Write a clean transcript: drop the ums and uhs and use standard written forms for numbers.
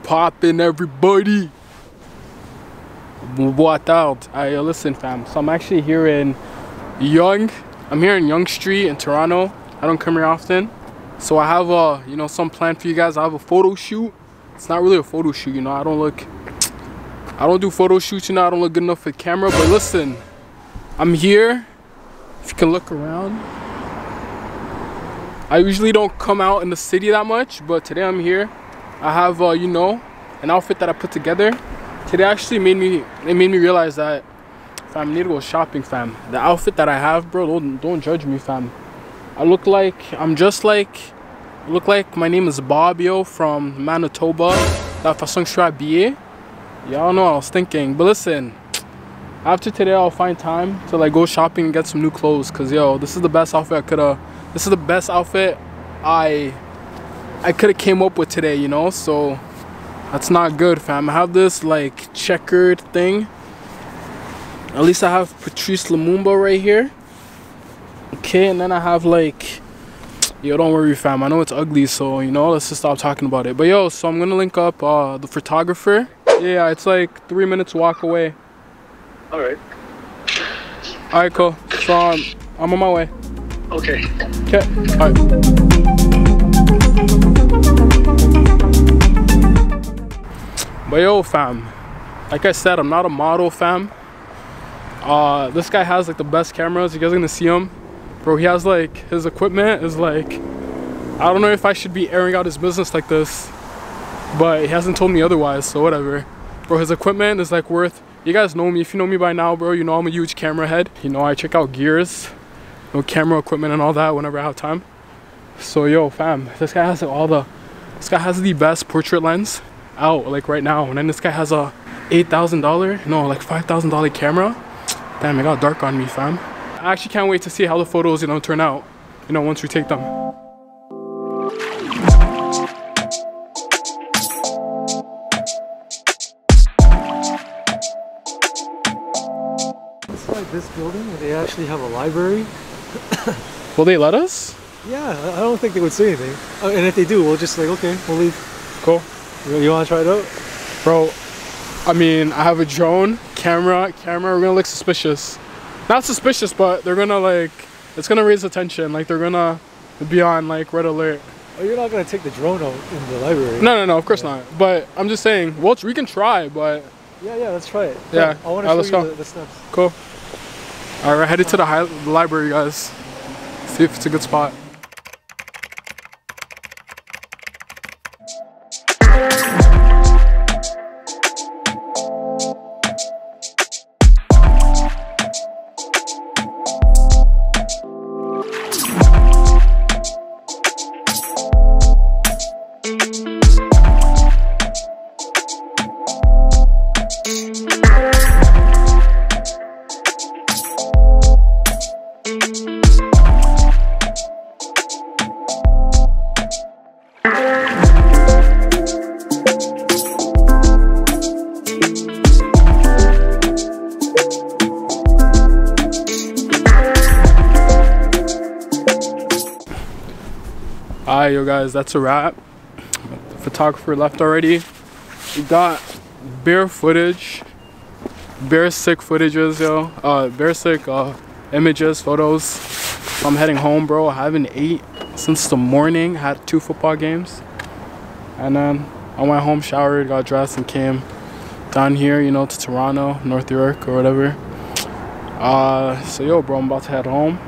poppin', everybody? What out? Alright, listen, fam. So I'm actually here in Yonge Street in Toronto. I don't come here often. So I have you know, some plan for you guys. I have a photo shoot. It's not really a photo shoot, you know. I don't do photo shoots, you know. I don't look good enough for camera. But listen, I'm here. If you can look around. I usually don't come out in the city that much, but today I'm here. I have you know, an outfit that I put together. Today actually made me realize that, fam, I need to go shopping, fam. The outfit that I have, bro, don't judge me, fam. I look like my name is Bob, yo, from Manitoba. That façon que je suis habillé. Y'all know what I was thinking. But listen, after today I'll find time to like go shopping and get some new clothes, cause yo, this is the best outfit I could have came up with today, you know. So that's not good, fam. I have this like checkered thing. At least I have Patrice Lumumba right here. Okay, and then I have like, yo, don't worry, fam. I know it's ugly, so you know, let's just stop talking about it. But yo, so I'm gonna link up the photographer. Yeah, it's like 3 minutes walk away. All right. All right, cool. So I'm on my way. Okay. Okay. All right. But yo, fam, like I said, I'm not a model, fam. This guy has like the best cameras. You guys are gonna see him, bro. He has like, his equipment is like, I don't know if I should be airing out his business like this, but he hasn't told me otherwise, so whatever. Bro, his equipment is like worth, you guys know me. If you know me by now, bro, you know I'm a huge camera head. You know I check out gears, you know, camera equipment and all that whenever I have time. So yo, fam, this guy has like this guy has the best portrait lens out like right now. And then this guy has a $8,000, no, like $5,000 camera. Damn, it got dark on me, fam. I actually can't wait to see how the photos, you know, turn out, you know, once we take them. It's like this building where they actually have a library. Will they let us? Yeah, I don't think they would say anything. And if they do, we'll just like, okay, we'll leave. Cool. You want to try it out? Bro, I mean, I have a drone, camera, we're gonna look suspicious. Not suspicious, but they're gonna like, it's gonna raise attention. Like they're gonna be on like red alert. Oh, you're not gonna take the drone out in the library? No, of course not. But I'm just saying, well, we can try, but. Yeah, let's try it. Yeah, I want to show you the steps. Cool. All right, we're headed to the library, guys. See if it's a good spot. Alright, yo guys, that's a wrap. The photographer left already. We got bare footage, bare sick footages, yo. Bare sick images, photos. So I'm heading home, bro. I haven't ate since the morning. Had 2 football games. And then I went home, showered, got dressed, and came down here, you know, to Toronto, North York, or whatever. So yo, bro, I'm about to head home.